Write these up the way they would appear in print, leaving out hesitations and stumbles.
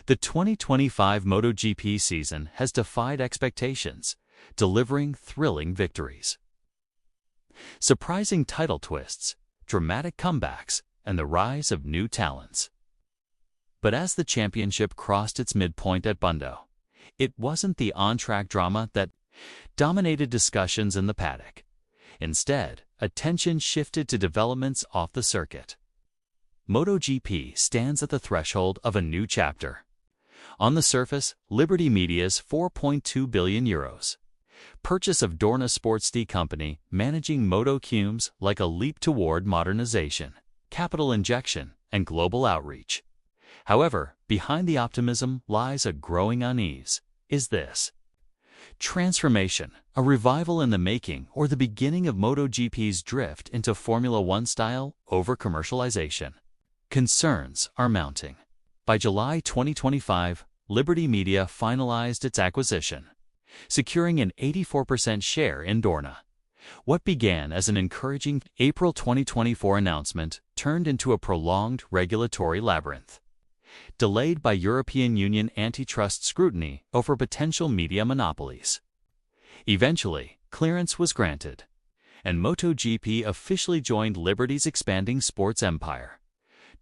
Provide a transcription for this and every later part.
The 2025 MotoGP season has defied expectations, delivering thrilling victories, surprising title twists, dramatic comebacks, and the rise of new talents. But as the championship crossed its midpoint at Bundo, it wasn't the on-track drama that dominated discussions in the paddock. Instead, attention shifted to developments off the circuit. MotoGP stands at the threshold of a new chapter. On the surface, Liberty Media's €4.2 billion purchase of Dorna Sports company managing MotoGP's like a leap toward modernization, capital injection, and global outreach. However, behind the optimism lies a growing unease. Is this transformation, a revival in the making, or the beginning of MotoGP's drift into Formula One style over-commercialization? Concerns are mounting. By July 2025, Liberty Media finalized its acquisition, securing an 84% share in Dorna. What began as an encouraging April 2024 announcement turned into a prolonged regulatory labyrinth, delayed by European Union antitrust scrutiny over potential media monopolies. Eventually, clearance was granted, and MotoGP officially joined Liberty's expanding sports empire.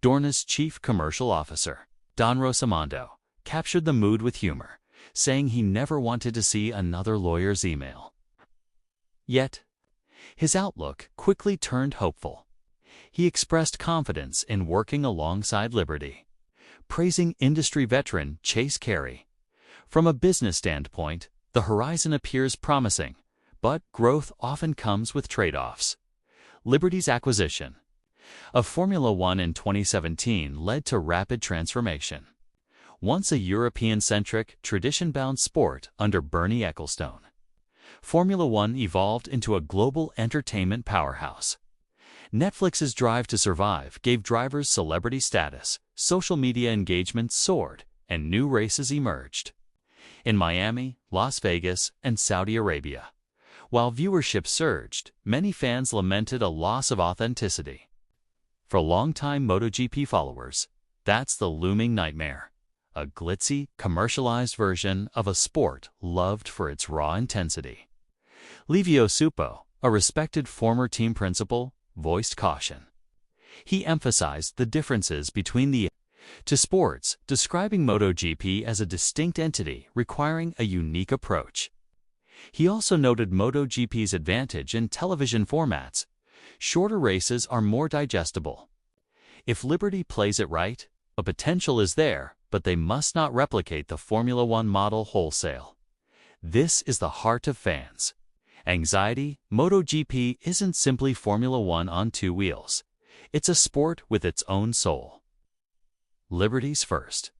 Dorna's chief commercial officer, Don Rosamondo, captured the mood with humor, saying he never wanted to see another lawyer's email. Yet, his outlook quickly turned hopeful. He expressed confidence in working alongside Liberty, praising industry veteran Chase Carey. From a business standpoint, the horizon appears promising, but growth often comes with trade-offs. Liberty's acquisition of Formula One in 2017 led to rapid transformation. Once a European-centric, tradition-bound sport under Bernie Ecclestone, Formula One evolved into a global entertainment powerhouse. Netflix's drive to survive gave drivers celebrity status, social media engagement soared, and new races emerged. In Miami, Las Vegas, and Saudi Arabia, while viewership surged, many fans lamented a loss of authenticity. For longtime MotoGP followers, that's the looming nightmare. A glitzy, commercialized version of a sport loved for its raw intensity. Livio Suppo, a respected former team principal, voiced caution. He emphasized the differences between the two sports, describing MotoGP as a distinct entity requiring a unique approach. He also noted MotoGP's advantage in television formats. Shorter races are more digestible. If Liberty plays it right, the potential is there, but they must not replicate the Formula One model wholesale. This is the heart of fans' anxiety. MotoGP isn't simply Formula One on two wheels. It's a sport with its own soul. Liberty's first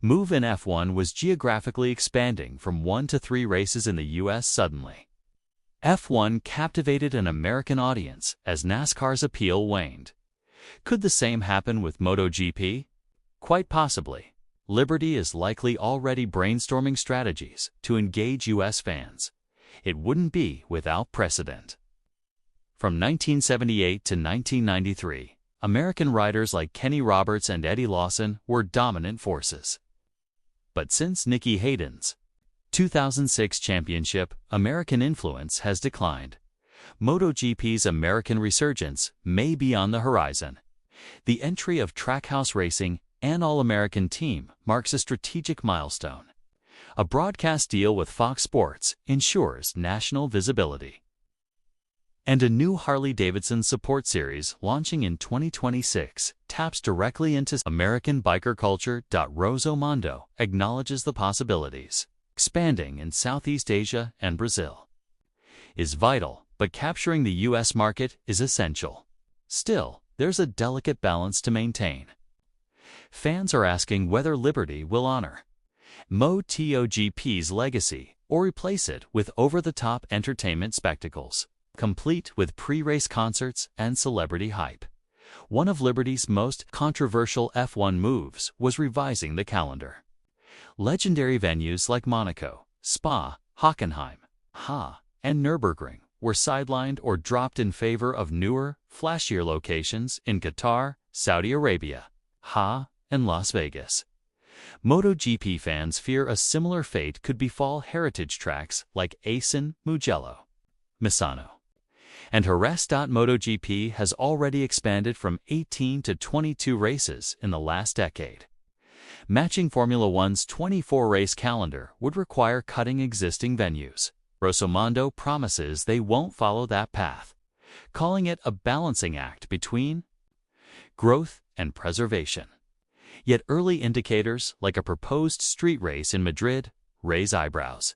move in F1 was geographically expanding from 1 to 3 races in the U.S. suddenly. F1 captivated an American audience as NASCAR's appeal waned. Could the same happen with MotoGP? Quite possibly. Liberty is likely already brainstorming strategies to engage U.S. fans. It wouldn't be without precedent. From 1978 to 1993, American riders like Kenny Roberts and Eddie Lawson were dominant forces. But since Nicky Hayden's 2006 championship, American influence has declined. MotoGP's American resurgence may be on the horizon. The entry of Trackhouse Racing, an all-American team, marks a strategic milestone. A broadcast deal with Fox Sports ensures national visibility. And a new Harley-Davidson support series launching in 2026 taps directly into American biker culture. Rosamondo acknowledges the possibilities. Expanding in Southeast Asia and Brazil is vital, but capturing the U.S. market is essential. Still, there's a delicate balance to maintain. Fans are asking whether Liberty will honor MotoGP's legacy or replace it with over-the-top entertainment spectacles, complete with pre-race concerts and celebrity hype. One of Liberty's most controversial F1 moves was revising the calendar. Legendary venues like Monaco, Spa, Hockenheim, and Nürburgring were sidelined or dropped in favor of newer, flashier locations in Qatar, Saudi Arabia, and Las Vegas. MotoGP fans fear a similar fate could befall heritage tracks like Asen, Mugello, Misano. And Jerez. MotoGP has already expanded from 18 to 22 races in the last decade. Matching Formula One's 24-race calendar would require cutting existing venues. Rosomondo promises they won't follow that path, calling it a balancing act between growth and preservation. Yet early indicators, like a proposed street race in Madrid, raise eyebrows.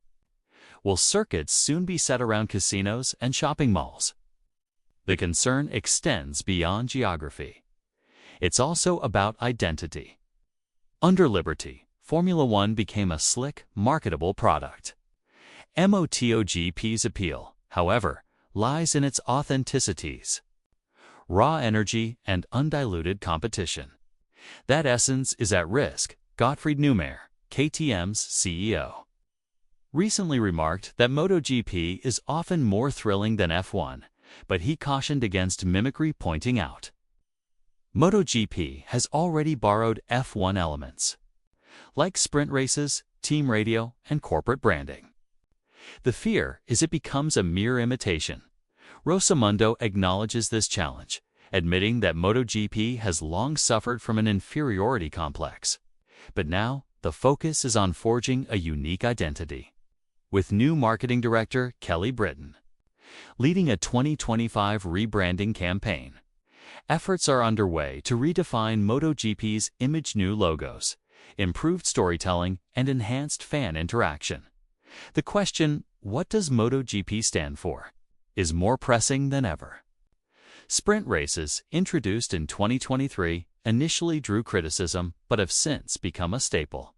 Will circuits soon be set around casinos and shopping malls? The concern extends beyond geography. It's also about identity. Under Liberty, Formula One became a slick, marketable product. MotoGP's appeal, however, lies in its authenticities. Raw energy and undiluted competition. That essence is at risk, Gottfried Neumayer, KTM's CEO, recently remarked that MotoGP is often more thrilling than F1, but he cautioned against mimicry, pointing out, MotoGP has already borrowed F1 elements, like sprint races, team radio, and corporate branding. The fear is it becomes a mere imitation. Rosomondo acknowledges this challenge, admitting that MotoGP has long suffered from an inferiority complex. But now, the focus is on forging a unique identity. With new marketing director Kelly Britton leading a 2025 rebranding campaign, efforts are underway to redefine MotoGP's image. New logos, improved storytelling, and enhanced fan interaction. The question, what does MotoGP stand for, is more pressing than ever. Sprint races, introduced in 2023, initially drew criticism but have since become a staple.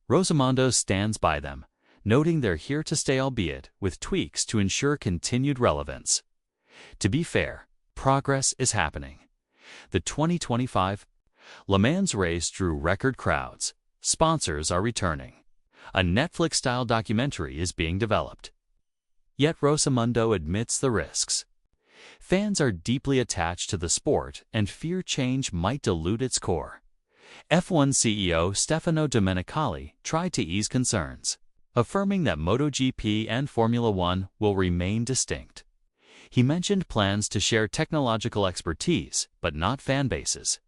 Rosomondo stands by them, noting they're here to stay, albeit with tweaks to ensure continued relevance. To be fair, progress is happening. The 2025 Le Mans race drew record crowds. Sponsors are returning. A Netflix-style documentary is being developed. Yet Rosomondo admits the risks. Fans are deeply attached to the sport and fear change might dilute its core. F1 CEO Stefano Domenicali tried to ease concerns, affirming that MotoGP and Formula One will remain distinct. He mentioned plans to share technological expertise, but not fan bases.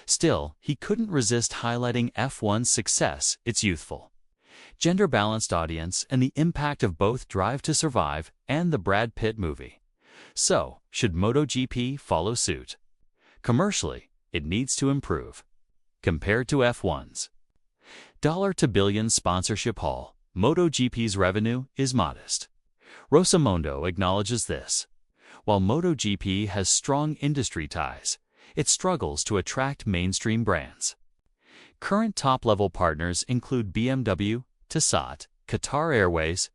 Still, he couldn't resist highlighting F1's success, its youthful, gender-balanced audience, and the impact of both Drive to Survive and the Brad Pitt movie. So, should MotoGP follow suit? Commercially, it needs to improve. Compared to F1's $1-billion sponsorship haul, MotoGP's revenue is modest. Rosomondo acknowledges this. While MotoGP has strong industry ties, it struggles to attract mainstream brands. Current top-level partners include BMW, Tissot, Qatar Airways,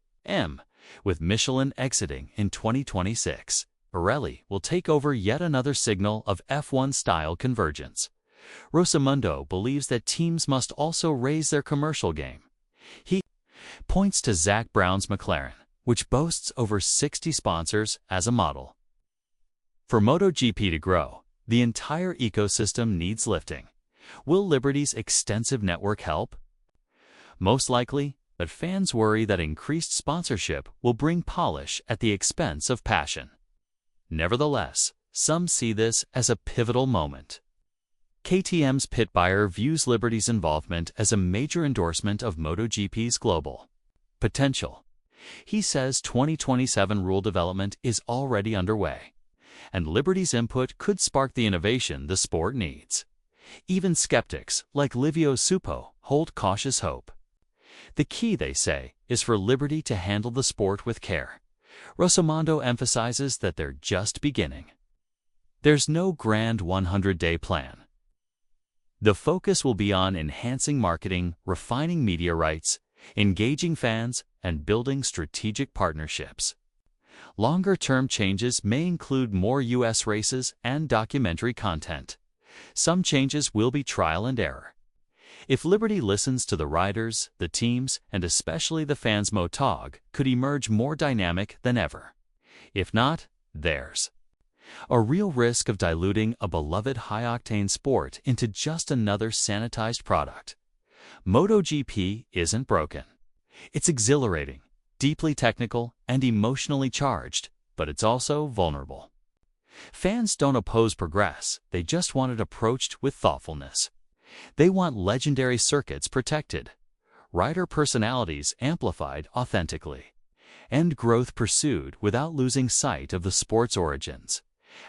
with Michelin exiting in 2026. Pirelli will take over, yet another signal of F1-style convergence. Rosomondo believes that teams must also raise their commercial game. He points to Zak Brown's McLaren, which boasts over 60 sponsors, as a model. For MotoGP to grow, the entire ecosystem needs lifting. Will Liberty's extensive network help? Most likely, but fans worry that increased sponsorship will bring polish at the expense of passion. Nevertheless, some see this as a pivotal moment. KTM's Pit Buyer views Liberty's involvement as a major endorsement of MotoGP's global potential. He says 2027 rule development is already underway, and Liberty's input could spark the innovation the sport needs. Even skeptics like Livio Suppo hold cautious hope. The key, they say, is for Liberty to handle the sport with care. Rosomondo emphasizes that they're just beginning. There's no grand 100-day plan. The focus will be on enhancing marketing, refining media rights, engaging fans, and building strategic partnerships. Longer-term changes may include more U.S. races and documentary content. Some changes will be trial and error. If Liberty listens to the riders, the teams, and especially the fans, MoTOG could emerge more dynamic than ever. If not, there's a real risk of diluting a beloved high-octane sport into just another sanitized product. MotoGP isn't broken. It's exhilarating, deeply technical, and emotionally charged, but it's also vulnerable. Fans don't oppose progress, they just want it approached with thoughtfulness. They want legendary circuits protected, rider personalities amplified authentically, and growth pursued without losing sight of the sport's origins.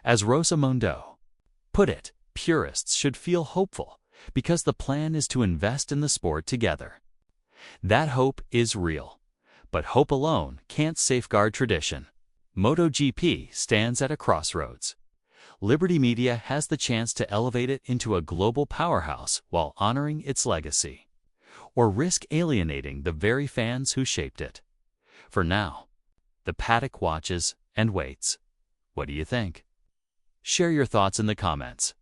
As Rosa Mundo put it, purists should feel hopeful because the plan is to invest in the sport together. That hope is real, but hope alone can't safeguard tradition. MotoGP stands at a crossroads. Liberty Media has the chance to elevate it into a global powerhouse while honoring its legacy, or risk alienating the very fans who shaped it. For now, the paddock watches and waits. What do you think? Share your thoughts in the comments.